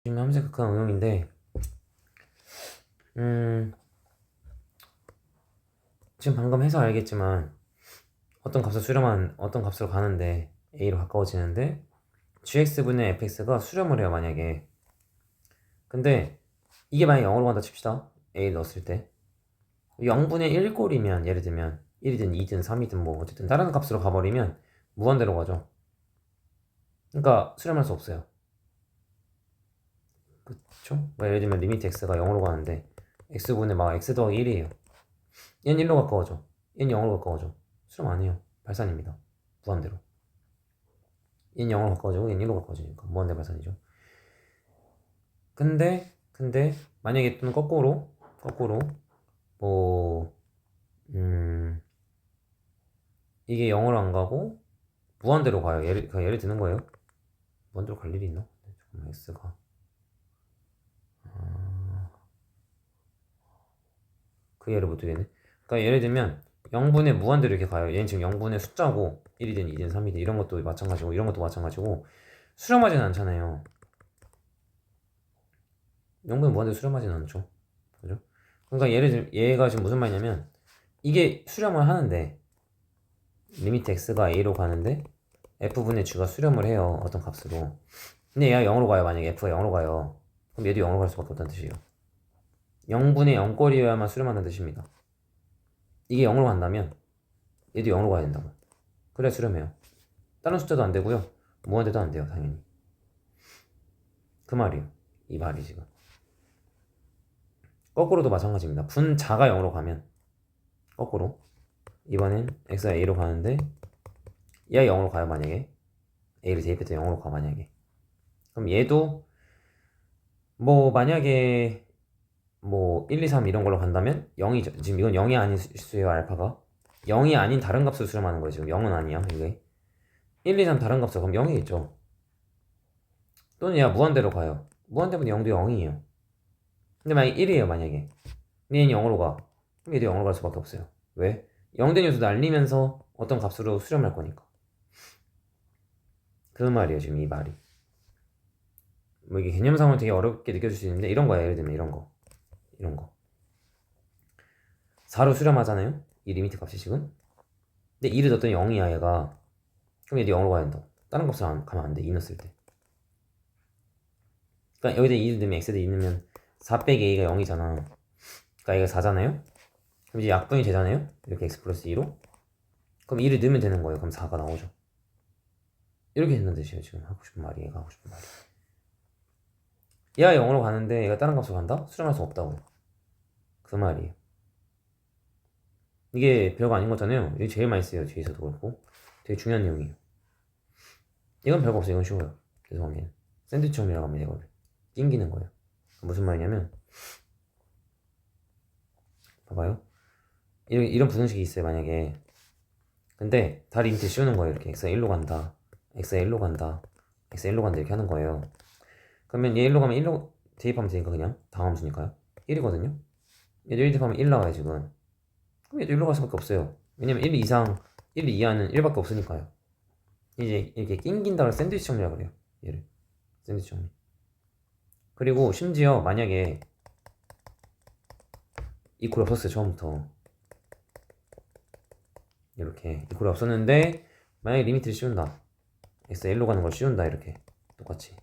지금 함색극한 응용인데 지금 방금 해서 알겠지만 어떤 값을 수렴한 어떤 값으로 가는데 a로 가까워지는데 gx분의 fx가 수렴을 해요 만약에. 근데 이게 만약 0으로 간다 칩시다. a를 넣었을 때 0분의 1꼴이면 예를 들면 1이든 2든 3이든 뭐 어쨌든 다른 값으로 가버리면 무한대로 가죠. 그러니까 수렴할 수 없어요. 그쵸? 뭐 예를 들면 리미트 x가 0으로 가는데 x분의 막 x 더하기 1이에요. 얘는 1로 가까워져. 얘는 0으로 가까워져. 수렴 안 해요. 발산입니다. 무한대로. 얘는 0으로 가까워지고 얘는 1로 가까워지니까 무한대 발산이죠. 근데 만약에 또는 거꾸로 뭐 이게 0으로 안 가고 무한대로 가요. 예를 드는 거예요. 무한대로 갈 일이 있나? 잠깐만 x가 그 예를 못 들겠네. 그러니까 예를 들면 0분의 무한대로 이렇게 가요. 얘는 지금 0분의 숫자고 1이든 2든 3이든 이런 것도 마찬가지고 이런 것도 마찬가지고 수렴하지는 않잖아요. 0분의 무한대로 수렴하지는 않죠. 그죠? 그러니까 예를 들면 얘가 지금 무슨 말이냐면 이게 수렴을 하는데 리미트 x가 a로 가는데 f분의 g가 수렴을 해요. 어떤 값으로. 근데 얘가 0으로 가요. 만약에 f가 0으로 가요. 그럼 얘도 0으로 갈 수밖에 없다는 뜻이에요. 0분의 0꼴이어야만 수렴한다는 뜻입니다. 이게 0으로 간다면 얘도 0으로 가야 된다고. 그래야 수렴해요. 다른 숫자도 안 되고요. 무한대도 안 돼요. 당연히. 그 말이에요. 이 말이 지금. 거꾸로도 마찬가지입니다. 분자가 0으로 가면 거꾸로 이번엔 x가 a로 가는데 얘가 0으로 가요. 만약에 a를 대입해서 0으로 가 만약에. 그럼 얘도 뭐 만약에 뭐 1, 2, 3 이런 걸로 간다면 0이죠. 지금 이건 0이 아닌 수예요. 알파가 0이 아닌 다른 값을 수렴하는 거예요. 지금 0은 아니야. 이게 1, 2, 3 다른 값을 그럼 0이겠죠. 또는 얘가 무한대로 가요. 무한대면 0도 0이에요. 근데 만약에 1이에요. 만약에 근데 얘는 0으로 가. 그럼 얘도 0으로 갈 수밖에 없어요. 왜? 0된 요소 날리면서 어떤 값으로 수렴할 거니까. 그 말이에요. 지금 이 말이. 뭐 이게 개념상으로 되게 어렵게 느껴질 수 있는데 이런 거야. 예를 들면 이런 거 4로 수렴하잖아요. 이 리미트 값이 지금. 근데 2를 넣었더니 0이야 얘가. 그럼 얘도 0으로 가야 된다. 다른 값을 가면 안 돼. 2 넣었을 때. 그러니까 여기다 2를 넣으면 x에다 2 넣으면 4 빼기 a가 0이잖아. 그러니까 얘가 4잖아요. 그럼 이제 약분이 되잖아요. 이렇게 x 플러스 2로. 그럼 2를 넣으면 되는 거예요. 그럼 4가 나오죠. 이렇게 된다는 뜻이에요. 지금 하고 싶은 말이. 얘가 하고 싶은 말이. 얘가 0으로 가는데 얘가 다른 값으로 간다? 수렴할 수 없다고. 그 말이에요. 이게 별거 아닌 거잖아요. 이게 제일 많이 쓰여요. 뒤에서도 그렇고. 되게 중요한 내용이에요. 이건 별거 없어요. 이건 쉬워요. 죄송합니다. 샌드위치형이라고 합니다. 이거를. 낑기는 거예요. 무슨 말이냐면 봐봐요. 이런 부등식이 있어요. 만약에 근데 다 리미트 씌우는 거예요. 이렇게 x가 1로 간다. x가 1로 간다. x가 1로 간다. 이렇게 하는 거예요. 그러면 얘 1로 가면 1로 대입하면 되니까 그냥 다함수니까요. 1이거든요. 얘도 1 대입하면 1 나와요 지금. 그럼 얘도 1로 갈 수밖에 없어요. 왜냐면 1 이상 1 이하는 1밖에 없으니까요. 이제 이렇게 낑긴다고 샌드위치 정리라고 그래요. 얘를 샌드위치 정리. 그리고 심지어 만약에 이퀄 없었어요 처음부터. 이렇게 이퀄이 없었는데 만약에 리미트를 씌운다. x가 1로 가는 걸 씌운다. 이렇게 똑같이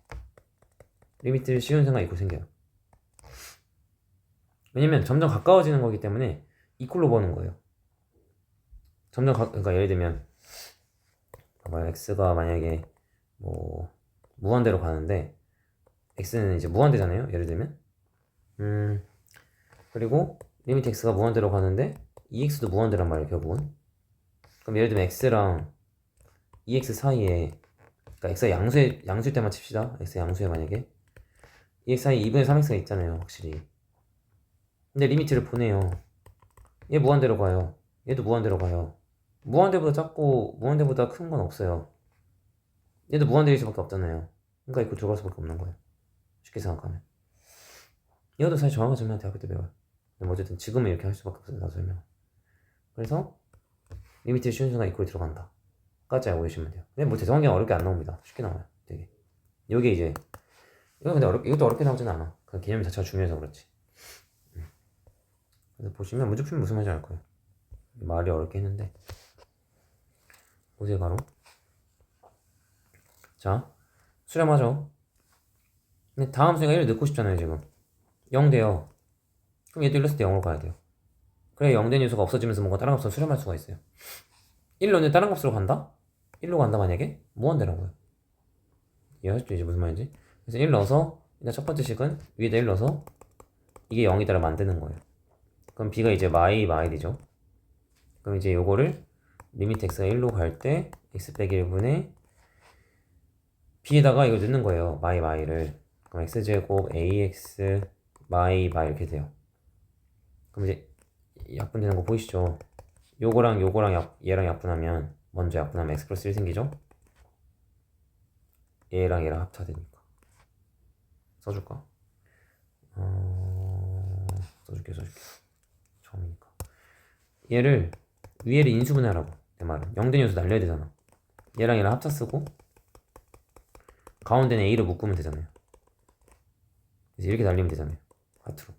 리미트를 씌우는 순간 이퀄 생겨요. 왜냐면 점점 가까워지는 거기 때문에 이퀄로 보는 거예요. 그러니까 예를 들면 봐봐요. x가 만약에 뭐 무한대로 가는데 x는 이제 무한대잖아요. 예를 들면 그리고 리미트 x가 무한대로 가는데 2x도 무한대란 말이에요. 결국은. 그럼 예를 들면 x랑 2x 사이에 그러니까 x가 양수일 때만 칩시다. x 양수에 만약에 2x 사이에 2분의 3x가 있잖아요. 확실히. 근데 리미트를 보내요. 얘 무한대로 가요. 얘도 무한대로 가요. 무한대보다 작고 무한대보다 큰 건 없어요. 얘도 무한대일 수밖에 없잖아요. 그러니까 이거 들어갈 수밖에 없는 거예요. 쉽게 생각하면. 이것도 사실 정확한 질문한 대학교 때 배워요. 근데 뭐 어쨌든 지금은 이렇게 할 수밖에 없어요. 나도 설명. 그래서 리미트 쉬운 순간 이퀄이 들어간다. 까지 알고 계시면 돼요. 근데 뭐 죄송한 게 어렵게 안 나옵니다. 쉽게 나와요. 되게. 요게 이제 이거 근데 이것도 어렵게 나오진 않아. 그 개념 자체가 중요해서 그렇지. 그래서 보시면 문제 풀면 무슨 말인지 알 거예요. 말이 어렵게 했는데. 보세요 바로. 자, 수렴하죠. 근데 다음 수가 1을 넣고 싶잖아요 지금. 0 돼요. 그럼 얘도 1 넣었을 때 0으로 가야 돼요. 그래 0 된 요소가 없어지면서 뭔가 다른 값으로 수렴할 수가 있어요. 1 넣는데 다른 값으로 간다? 1로 간다 만약에? 무한대라고요. 이해하셨죠 이제 무슨 말인지? 그래서 1 넣어서 일단 첫 번째 식은 위에다 1 넣어서 이게 0이다를 만드는 거예요. 그럼 b가 이제 마일이죠. 그럼 이제 요거를 리미트 x가 1로 갈 때 x 빼기 1분의 b에다가 이거 넣는 거예요. 마이를. 그럼 x제곱 ax 마이 이렇게 돼요. 그럼 이제 약분되는 거 보이시죠? 요거랑 얘랑 약분하면 먼저 약분하면 x 플러스 1 생기죠? 얘랑 합쳐되니까 써줄까? 써줄게 처음이니까 얘를 위에를 인수분해하라고 내 말은 0된 요소 날려야 되잖아. 얘랑 합쳐 쓰고 가운데는 a로 묶으면 되잖아요. 그래서 이렇게 날리면 되잖아요. 하트로.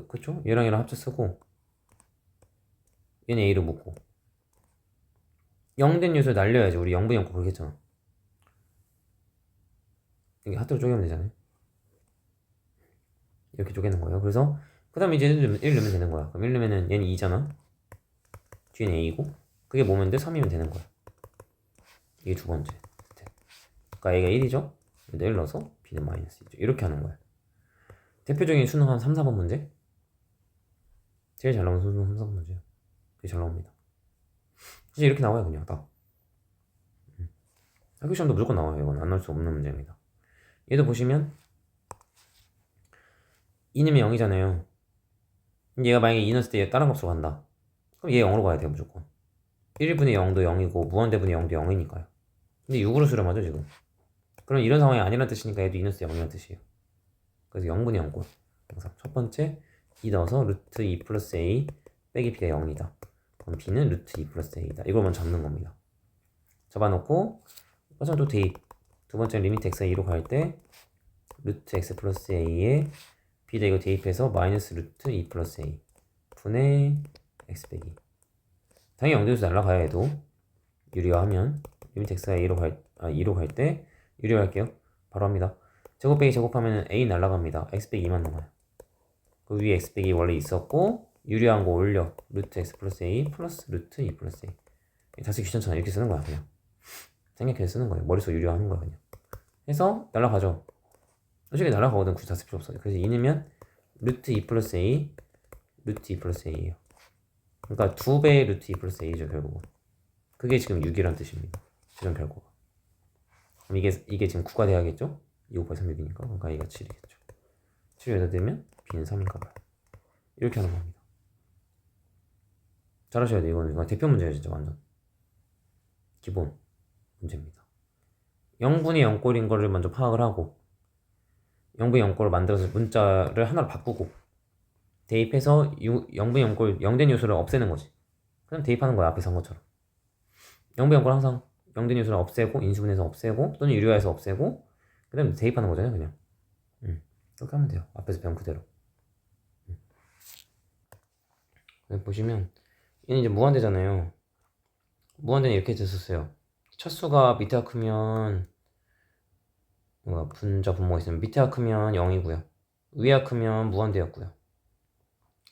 그쵸? 얘랑 합쳐 쓰고 얘는 a로 묶고 0된 요소를 날려야지. 우리 0분의 0고 그렇게 했잖아. 이게 하트로 쪼개면 되잖아요. 이렇게 쪼개는 거예요. 그래서 그 다음에 이제 1 넣으면 되는 거야. 그럼 1 넣으면은 얘는 2잖아. 뒤는 a고 그게 뭐면 돼? 3이면 되는 거야. 이게 두 번째 스텝. 그러니까 a가 1이죠? 1 넣어서 b는 마이너스 2죠. 이렇게 하는 거야. 대표적인 수능 한 3, 4번 문제? 제일 잘 나오는 수능 3, 4번 문제예요. 되게 잘 나옵니다. 진짜 이렇게 나와요 그냥 딱. 학교 시험도 무조건 나와요. 이건 안 나올 수 없는 문제입니다. 얘도 보시면 2는 0이잖아요. 얘가 만약에 2 넣었을 때 얘 다른 값으로 간다. 그럼 얘 0으로 가야 돼요 무조건. 1분의 0도 0이고 무한대분의 0도 0이니까요. 근데 6으로 수렴하죠 지금. 그럼 이런 상황이 아니란 뜻이니까 얘도 2 넣었을 때 0이란 뜻이에요. 그래서 0분의 0꼴. 항상 첫 번째 2 넣어서 루트 2 플러스 a 빼기 b가 0이다. 그럼 b는 루트 2 플러스 a다. 이걸 먼저 잡는 겁니다. 잡아놓고 마찬가지로 또 대입. 두 번째 리미트 x가 2로 갈 때 루트 x 플러스 a에 b다 이거 대입해서 마이너스 루트 2 플러스 a 분의 x 빼기. 당연히 0대에서 날라가야 해도 유리화하면 리미트 x가 2로 갈 때 유리화할게요. 바로 합니다. 제곱 빼기 제곱하면 a 날라갑니다. x 빼기 2만 남아요. 그 위에 x 빼기 원래 있었고 유리한 거 올려 루트 x 플러스 a 플러스 루트 2 플러스 a. 다시 귀찮잖아. 이렇게 쓰는 거야 그냥. 생략해서 쓰는 거예요. 머릿속 유리화하는 거야 그냥. 해서 날라가죠. 솔직히 날라가거든. 굳이 다 쓸 필요 없어요. 그래서 2 넣으면 루트 2 플러스 a 루트 2 플러스 a예요. 그러니까 2배의 루트 2 플러스 a죠 결국은. 그게 지금 6이란 뜻입니다. 최종 결과가. 그럼 이게 지금 9가 돼야겠죠? 2 곱하기 3, 6이니까. 그러니까 a가 7이겠죠. 7을 여기다 넣으면 b는 3인가 봐요. 이렇게 하는 겁니다. 잘하셔야 돼요. 이거는 대표 문제예요 진짜 완전. 기본 문제입니다. 0분의 0꼴인 거를 먼저 파악을 하고 0분의 0꼴을 만들어서 문자를 하나로 바꾸고 대입해서 0분의 0꼴 0된 요소를 없애는 거지. 그럼 대입하는 거야 앞에서 한 것처럼. 0분의 0꼴 항상 0된 요소를 없애고 인수분해서 없애고 또는 유리화해서 없애고 그 다음에 대입하는 거잖아요 그냥. 그렇게 하면 돼요. 앞에서 배운 그대로. 보시면 얘는 이제 무한대잖아요. 무한대는 이렇게 됐었어요. 첫 수가 밑에가 크면 분자 분모가 있으면 밑에가 크면 0이고요. 위가 크면 무한대였고요.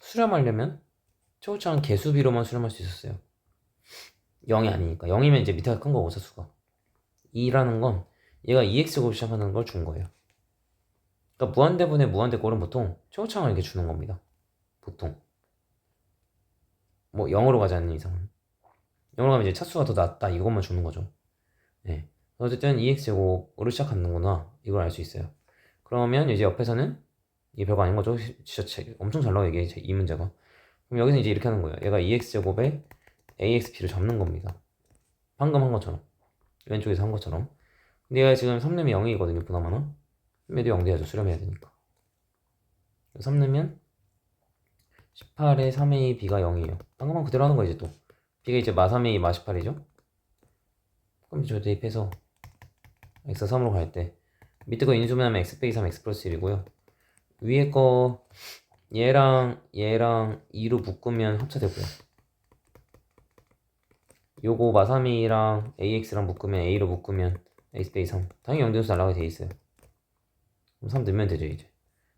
수렴하려면 최고차는 개수비로만 수렴할 수 있었어요. 0이 아니니까. 0이면 이제 밑에가 큰 거고 차수가. 2라는 건 얘가 2x제곱 시작하는 걸 준 거예요. 그러니까 무한대분의 무한대꼴은 보통 최고차항을 이렇게 주는 겁니다. 보통. 뭐 0으로 가지 않는 이상은. 0으로 가면 이제 차수가 더 낮다 이것만 주는 거죠. 네. 어쨌든 2x제곱으로 시작하는구나 이걸 알 수 있어요. 그러면 이제 옆에서는 이게 별거 아닌 거죠. 진짜 엄청 잘 나와 이게 이 문제가. 그럼 여기서 이제 이렇게 하는 거예요. 얘가 2x제곱에 axp를 잡는 겁니다. 방금 한 것처럼. 왼쪽에서 한 것처럼. 근데 얘가 지금 3 넣으면 0이거든요. 보나마나. 얘도 0 돼야죠. 수렴해야 되니까. 3 넣으면 18에 3a b가 0이에요. 방금 한 그대로 하는 거 이제 또. b가 이제 마 3a 마 18이죠. 그럼 저 대입해서 x 3으로 갈 때 밑에 거 인수분해하면 x 빼기 3 x 플러스 1이고요. 위에 거 얘랑 2로 묶으면 합쳐되고요. 요거 마삼이랑 ax랑 묶으면 a로 묶으면 x 빼기 3. 당연히 영대수 날라가게 돼 있어요. 그럼 3 넣으면 되죠 이제.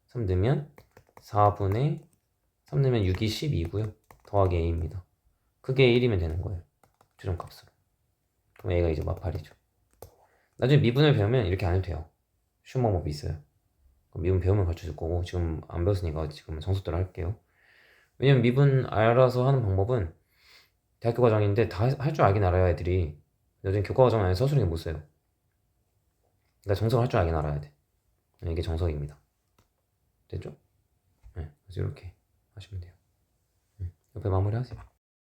3 넣으면 4분의 3 넣으면 6이 12고요. 더하기 a입니다. 그게 1이면 되는 거예요. 최종값으로. 그럼 a가 이제 마팔이죠. 나중에 미분을 배우면 이렇게 안 해도 돼요. 쉬운 방법이 있어요. 그럼 미분 배우면 가르쳐줄 거고 지금 안 배웠으니까 지금 정석대로 할게요. 왜냐면 미분 알아서 하는 방법은 대학교 과정인데 다 할 줄 알긴 알아야 애들이 나중에 교과 과정 안에 서술형이 못 써요. 그러니까 정석을 할 줄 알긴 알아야 돼. 이게 정석입니다. 됐죠? 네, 그래서 이렇게 하시면 돼요. 옆에 마무리 하세요.